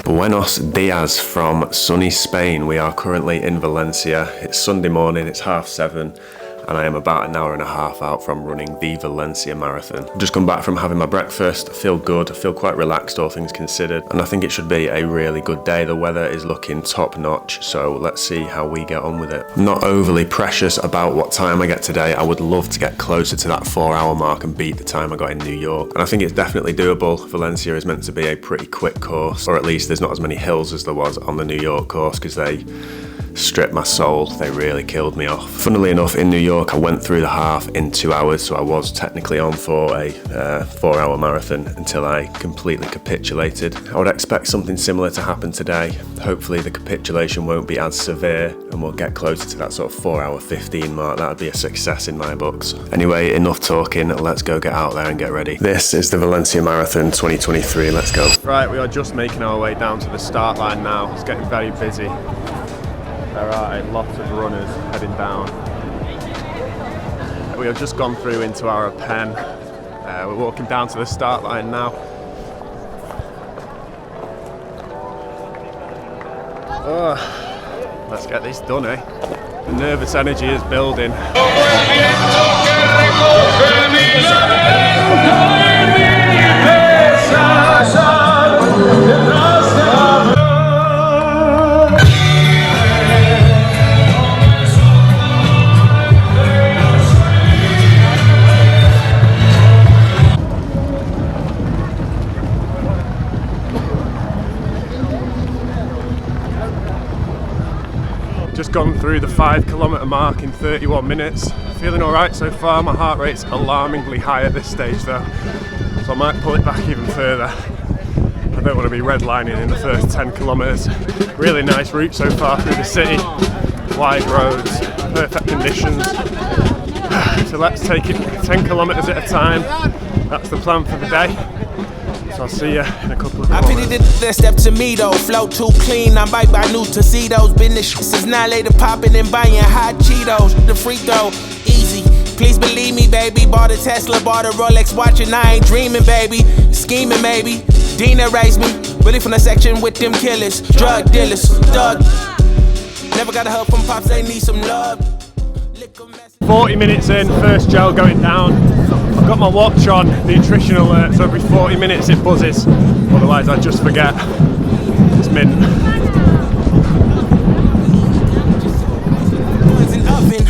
Buenos dias from sunny Spain. We are currently in Valencia. It's Sunday morning, it's 7:30, and I am about an hour and a half out from running the Valencia Marathon. I've just come back from having my breakfast. I feel good, I feel quite relaxed, all things considered, and I think it should be a really good day. The weather is looking top notch, so let's see how we get on with it. I'm not overly precious about what time I get today. I would love to get closer to that 4-hour mark and beat the time I got in New York, and I think it's definitely doable. Valencia is meant to be a pretty quick course, or at least there's not as many hills as there was on the New York course, because they stripped my soul. They really killed me off. Funnily enough, in New York I went through the half in 2 hours, so I was technically on for a 4-hour marathon until I completely capitulated. I would expect something similar to happen today. Hopefully the capitulation won't be as severe and we'll get closer to that sort of 4-hour 15 mark. That would be a success in my books. Anyway, enough talking, let's go get out there and get ready. This is the Valencia Marathon 2023, let's go. Right, we are just making our way down to the start line now. It's getting very busy. There are a lot of runners heading down. We have just gone through into our pen. We're walking down to the start line now. Let's get this done, eh? The nervous energy is building. Just gone through the 5-kilometer mark in 31 minutes. Feeling alright so far. My heart rate's alarmingly high at this stage though, so I might pull it back even further. I don't want to be redlining in the first 10 kilometers. Really nice route so far through the city. Wide roads, perfect conditions. So let's take it 10 kilometers at a time. That's the plan for the day. So I'll see you in a couple of minutes. I pity the step to me though, flow too clean. I'm bite by new tuxedos. Been the shit since now later popping and buying hot Cheetos. The free throw, easy. Please believe me, baby. Bought a Tesla, bought a Rolex watch, and I ain't dreaming, baby. Scheming, maybe. Dina raised me. Really from the section with them killers, drug dealers, thug. Never got a help from pops, they need some love. 40 minutes in, first gel going down. I've got my watch on, nutrition alert, so every 40 minutes it buzzes. Otherwise I just forget. It's mint.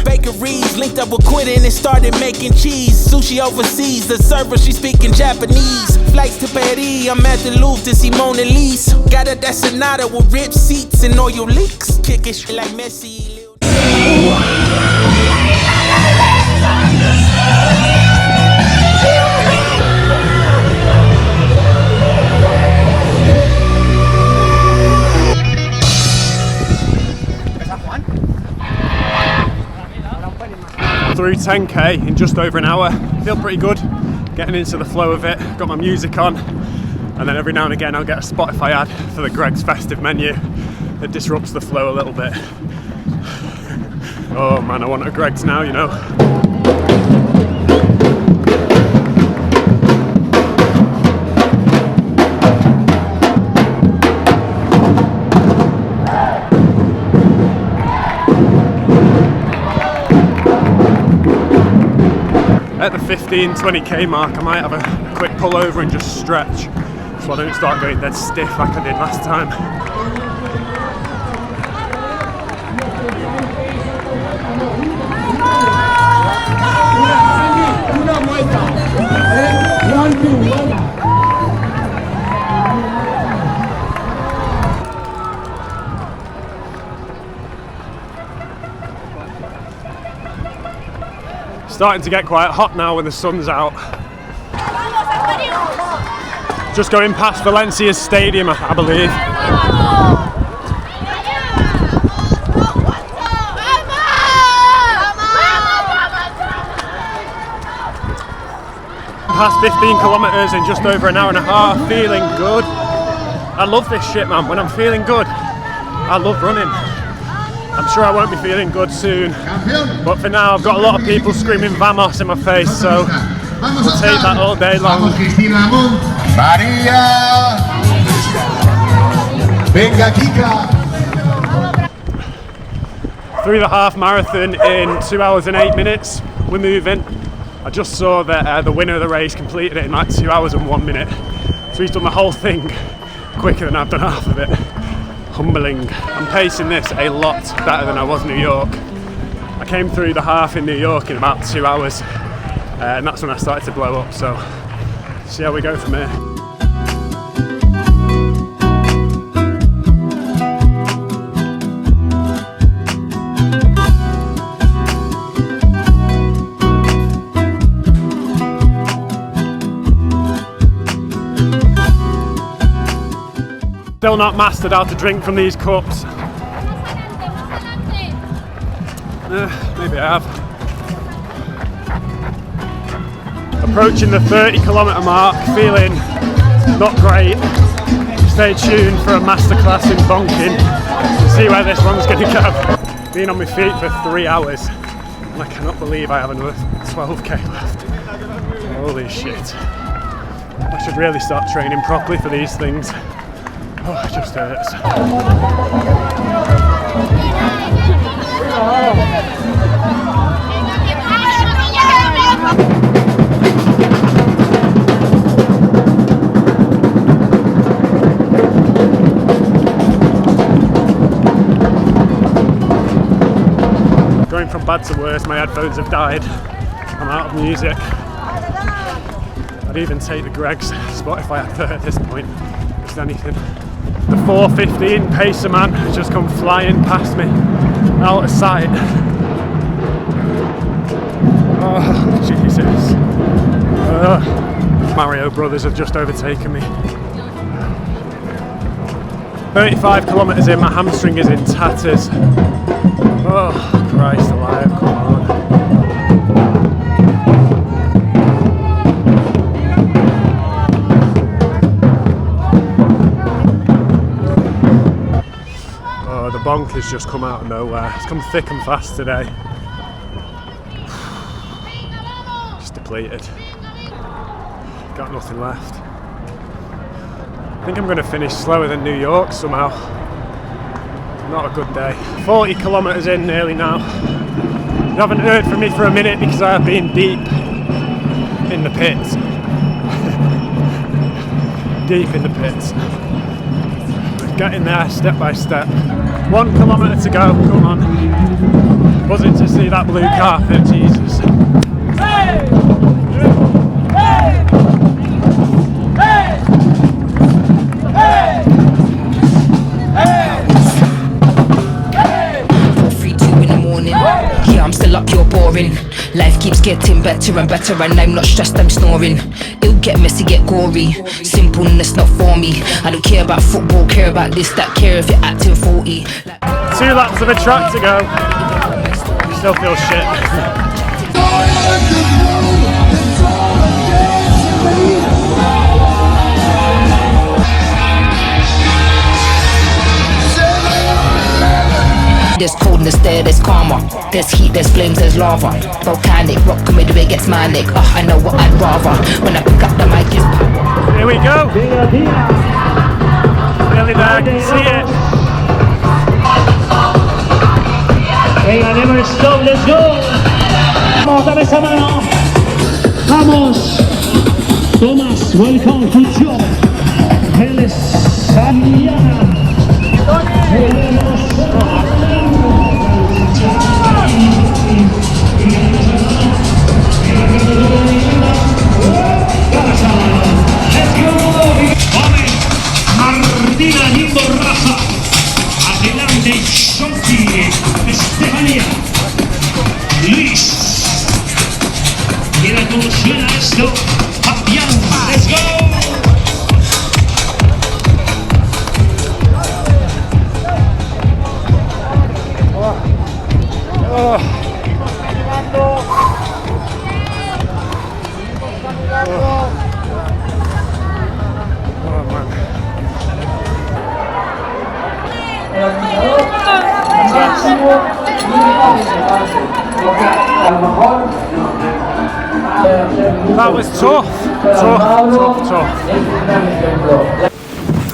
Bakeries linked up with Quentin and started making cheese. Sushi overseas, the server she speaking Japanese. Flights to Paris, I'm at the Louvre to see Mona Lisa. Got a Sonata with ripped seats and oil leaks. Kicking shit like Messi. Through 10k in just over an hour. Feel pretty good, getting into the flow of it. Got my music on, and then every now and again I'll get a Spotify ad for the Greg's festive menu that disrupts the flow a little bit. Oh man, I want a Greg's now, you know. At the 15-20k mark, I might have a quick pull over and just stretch, so I don't start going dead stiff like I did last time. Starting to get quite hot now when the sun's out. Just going past Valencia's stadium, I believe. Past 15 kilometers in just over an hour and a half, feeling good. I love this shit, man. When I'm feeling good, I love running. I'm sure I won't be feeling good soon, but for now I've got a lot of people screaming vamos in my face, so we'll take that all day long. Venga, Kika. Through the half marathon in 2 hours and 8 minutes. We're moving. I just saw that the winner of the race completed it in like 2 hours and 1 minute. So he's done the whole thing quicker than I've done half of it. Humbling. I'm pacing this a lot better than I was in New York. I came through the half in New York in about 2 hours, and that's when I started to blow up. So see how we go from here. Still not mastered how to drink from these cups. Maybe I have. Approaching the 30-kilometre mark, feeling not great. Stay tuned for a masterclass in bonking to see where this one's going to go. Been on my feet for 3 hours and I cannot believe I have another 12k left. Holy shit. I should really start training properly for these things. Oh, it just hurts. Going from bad to worse, my headphones have died. I'm out of music. I'd even take the Greg's Spotify advert at this point, just anything. The 4:15 pacer man has just come flying past me, out of sight. Oh, Jesus. Mario Brothers have just overtaken me. 35 kilometres in, my hamstring is in tatters. Oh, Christ alive, come on. The bonk has just come out of nowhere. It's come thick and fast today. Just depleted. Got nothing left. I think I'm going to finish slower than New York somehow. Not a good day. 40 kilometres in nearly now. You haven't heard from me for a minute because I have been deep in the pits. Deep in the pits. Getting there step by step. 1 kilometre to go, come on. Buzzing to see that blue carpet, Jesus. Hey! Hey! Hey! Hey! Hey! 3-2 in the morning. Yeah, I'm still up, you're boring. Life keeps getting better and better and I'm not stressed, I'm snoring. It'll get messy, get gory. Simpleness not for me. I don't care about football, care about this, that, care if you're acting 40. 2 laps of a track to go. Still feel shit. There's coldness there, there's karma. There's heat, there's flames, there's lava. Volcanic, rock comedy where it gets manic. I know what I'd rather. When I pick up the mic, it's power. Here we go. Nearly there, I can see it. Venga, never stop, let's go. Vamos, dame esa mano. Vamos. Thomas, welcome, good job. Valencia. Martina Limbo Rafa. Adelante, Shonti, Estefania, Luis. Mira cómo suena esto. Fabián, let's go. That was tough.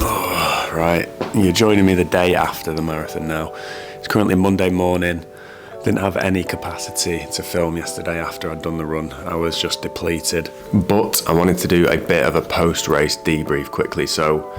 Oh, right, You're joining me the day after the marathon now. It's currently Monday morning. Didn't have any capacity to film yesterday after I'd done the run. I was just depleted. But I wanted to do a bit of a post-race debrief quickly. So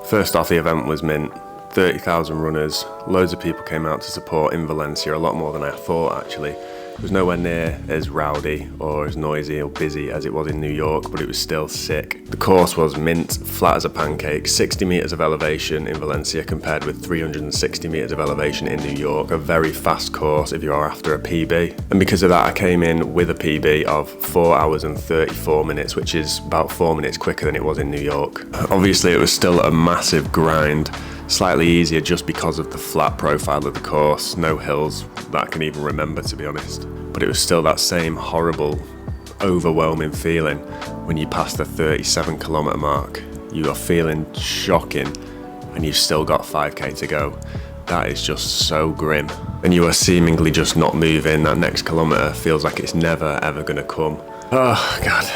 first off, the event was mint. 30,000 runners, loads of people came out to support in Valencia, a lot more than I thought actually. It was nowhere near as rowdy or as noisy or busy as it was in New York, but it was still sick. The course was mint, flat as a pancake, 60 metres of elevation in Valencia compared with 360 metres of elevation in New York. A very fast course if you are after a PB. And because of that, I came in with a PB of 4 hours and 34 minutes, which is about 4 minutes quicker than it was in New York. Obviously, it was still a massive grind. Slightly easier just because of the flat profile of the course, no hills that I can even remember, to be honest. But it was still that same horrible, overwhelming feeling when you pass the 37-kilometre mark. You are feeling shocking and you've still got 5k to go. That is just so grim. And you are seemingly just not moving. That next kilometre feels like it's never ever gonna come. Oh God,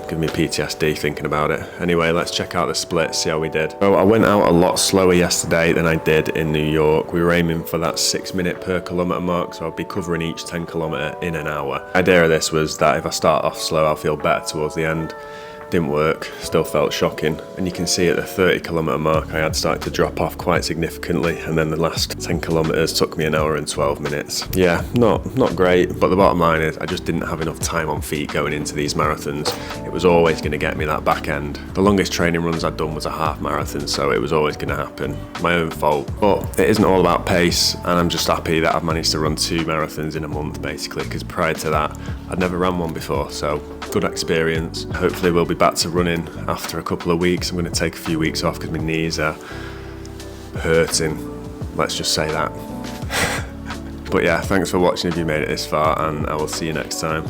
give me PTSD thinking about it. Anyway, let's check out the split, see how we did. So I went out a lot slower yesterday than I did in New York. We were aiming for that 6 minute per kilometre mark, so I'll be covering each 10 kilometre in an hour. The idea of this was that if I start off slow, I'll feel better towards the end. Didn't work, still felt shocking. And you can see at the 30-kilometre mark, I had started to drop off quite significantly, and then the last 10 kilometres took me 1 hour and 12 minutes. Yeah, not great, but the bottom line is I just didn't have enough time on feet going into these marathons. It was always gonna get me that back end. The longest training runs I'd done was a half marathon, so it was always gonna happen. My own fault. But it isn't all about pace, and I'm just happy that I've managed to run 2 marathons in a month, basically, because prior to that, I'd never ran one before, so good experience. Hopefully we'll be back to running after a couple of weeks. I'm going to take a few weeks off because my knees are hurting, let's just say that. But yeah, thanks for watching if you made it this far, and I will see you next time.